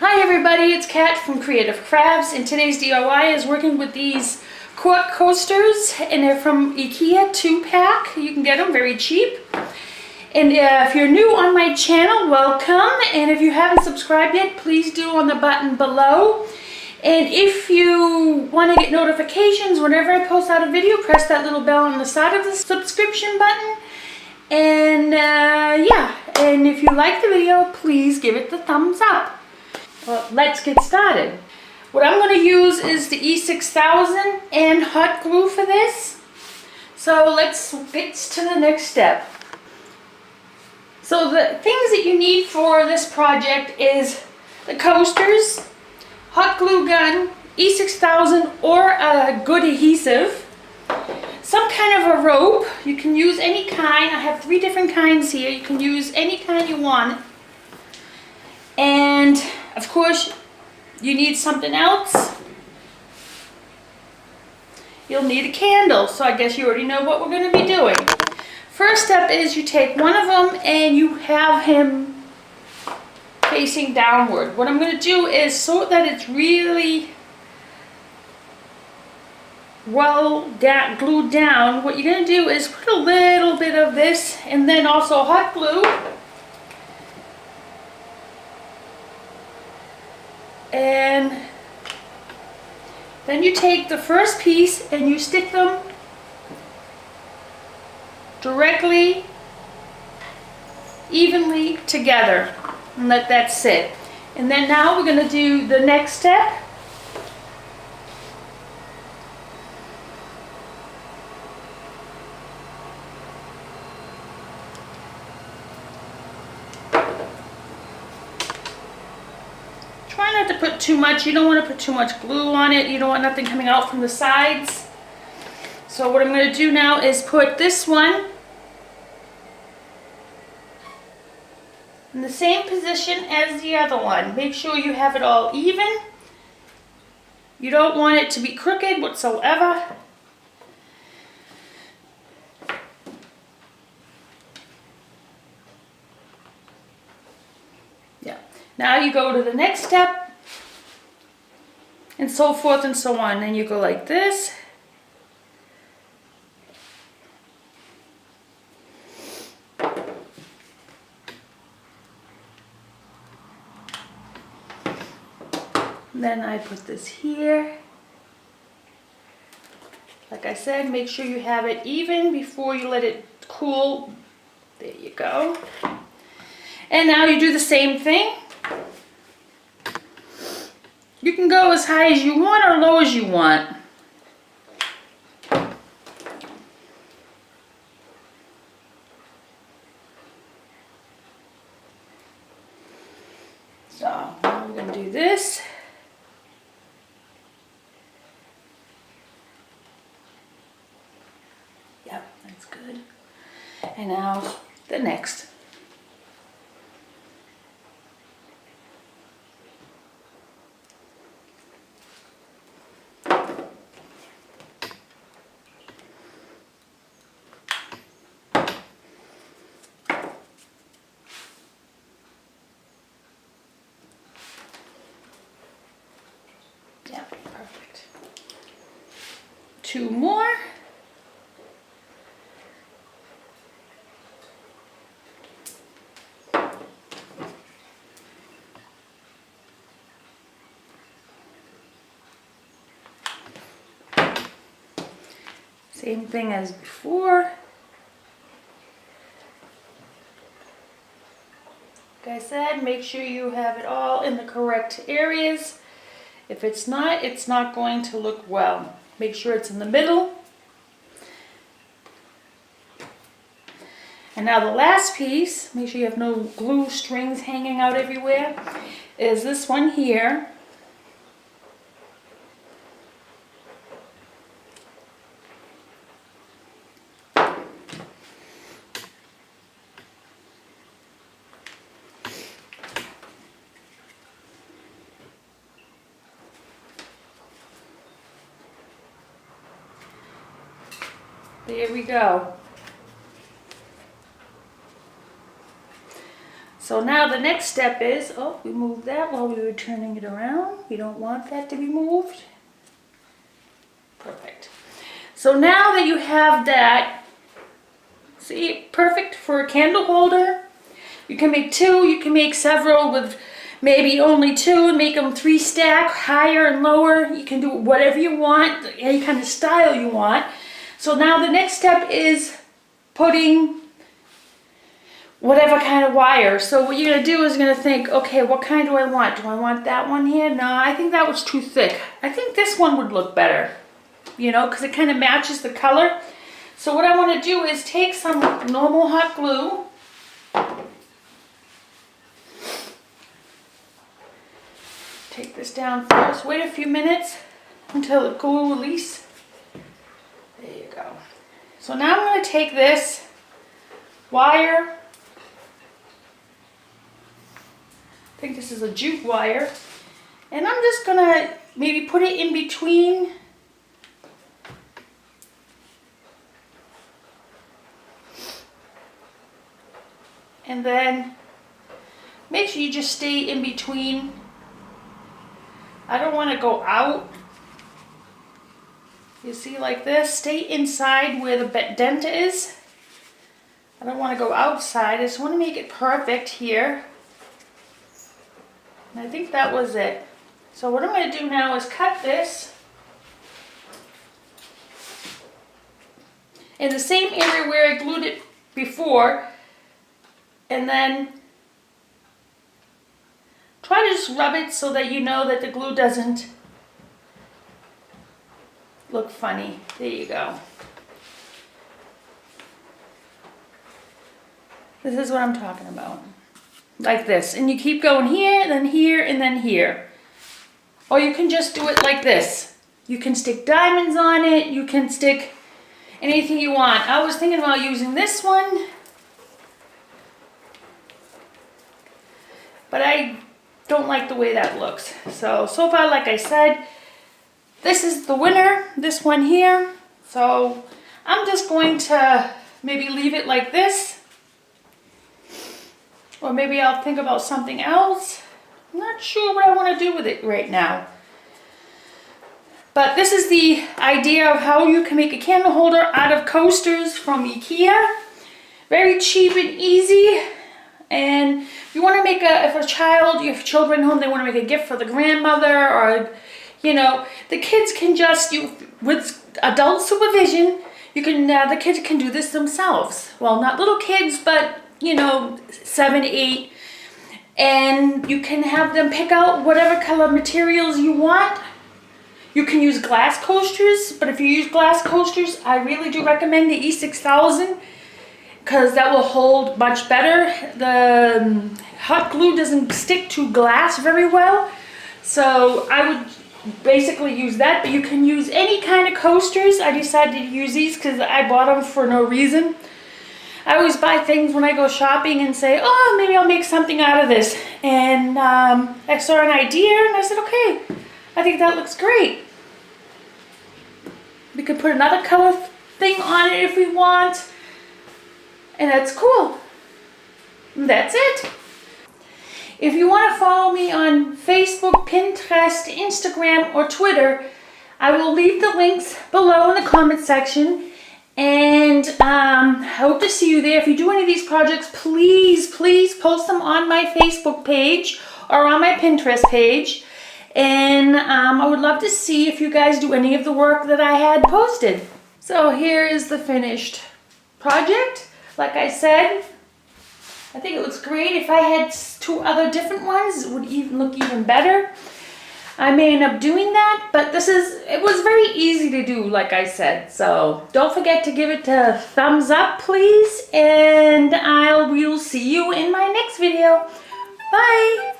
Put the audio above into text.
Hi everybody, it's Kat from Creative Crafts, and today's DIY is working with these Ikea Coasters, and they're from Ikea 2-pack. You can get them very cheap. And if you're new on my channel, welcome, and if you haven't subscribed yet, please do on the button below. And if you want to get notifications whenever I post out a video, press that little bell on the side of the subscription button. And yeah, and if you like the video, please give it the thumbs up. Well, let's get started. What I'm going to use is the E6000 and hot glue for this. So let's get to the next step. So the things that you need for this project is the coasters, hot glue gun, E6000 or a good adhesive, some kind of a rope. You can use any kind. I have 3 different kinds here. You can use any kind you want. And of course, you need something else. You'll need a candle, so I guess you already know what we're going to be doing. First step is you take one of them and you have him facing downward. What I'm going to do is, so that it's really well glued down, what you're going to do is put a little bit of this and then also hot glue. And then you take the first piece and you stick them directly, evenly together and let that sit. And then now we're going to do the next step. Try not to put too much. You don't want to put too much glue on it. You don't want nothing coming out from the sides. So what I'm going to do now is put this one in the same position as the other one. Make sure you have it all even. You don't want it to be crooked whatsoever. Yeah. Now you go to the next step, and so forth and so on. Then you go like this. And then I put this here. Like I said, make sure you have it even before you let it cool. There you go. And now you do the same thing. You can go as high as you want or low as you want. So now we're going to do this. Yep, that's good. And now the next. Yeah, perfect. 2 more. Same thing as before. Like I said, make sure you have it all in the correct areas. If it's not going to look well. Make sure it's in the middle. And now the last piece, make sure you have no glue strings hanging out everywhere, is this one here. There we go. So now the next step is, oh, we moved that while we were turning it around. We don't want that to be moved. Perfect. So now that you have that, see, perfect for a candle holder. You can make two, you can make several with maybe only two and make them 3 stack, higher and lower. You can do whatever you want, any kind of style you want. So now the next step is putting whatever kind of wire. So what you're gonna do is you're gonna think, okay, what kind do I want? Do I want that one here? No, I think that was too thick. I think this one would look better, you know, because it kind of matches the color. So what I want to do is take some normal hot glue. Take this down first. Wait a few minutes until the glue releases. There you go. So now I'm going to take this wire. I think this is a jute wire, and I'm just gonna maybe put it in between and then make sure you just stay in between. I don't want to go out. You see, like this, stay inside where the dent is. I don't want to go outside. I just want to make it perfect here. And I think that was it. So what I'm going to do now is cut this in the same area where I glued it before, and then try to just rub it so that you know that the glue doesn't look funny. There you go. This is what I'm talking about. Like this, and you keep going here, then here, and then here. Or you can just do it like this. You can stick diamonds on it, you can stick anything you want. I was thinking about using this one, but I don't like the way that looks. So far, like I said, this is the winner, this one here. So I'm just going to maybe leave it like this. Or maybe I'll think about something else. I'm not sure what I want to do with it right now. But this is the idea of how you can make a candle holder out of coasters from Ikea. Very cheap and easy. And if you want to make if a child, you have children home, they want to make a gift for the grandmother, or, you know, the kids can just, with adult supervision, you can, the kids can do this themselves. Well, not little kids, but, you know, 7, 8, and you can have them pick out whatever color materials you want. You can use glass coasters, but if you use glass coasters, I really do recommend the E6000, because that will hold much better. The hot glue doesn't stick to glass very well, so I would basically use that, but you can use any kind of coasters. I decided to use these because I bought them for no reason. I always buy things when I go shopping and say, oh, maybe I'll make something out of this. And I saw an idea and I said, okay, I think that looks great. We could put another color thing on it if we want. And that's cool. And that's it. If you want to follow me on Facebook, Pinterest, Instagram, or Twitter, I will leave the links below in the comment section. And I hope to see you there. If you do any of these projects, please post them on my Facebook page or on my Pinterest page. And I would love to see if you guys do any of the work that I had posted. So here is the finished project. Like I said, I think it looks great. If I had 2 other different ones, it would look even better. I may end up doing that, but it was very easy to do, like I said. So don't forget to give it a thumbs up, please. And we will see you in my next video. Bye.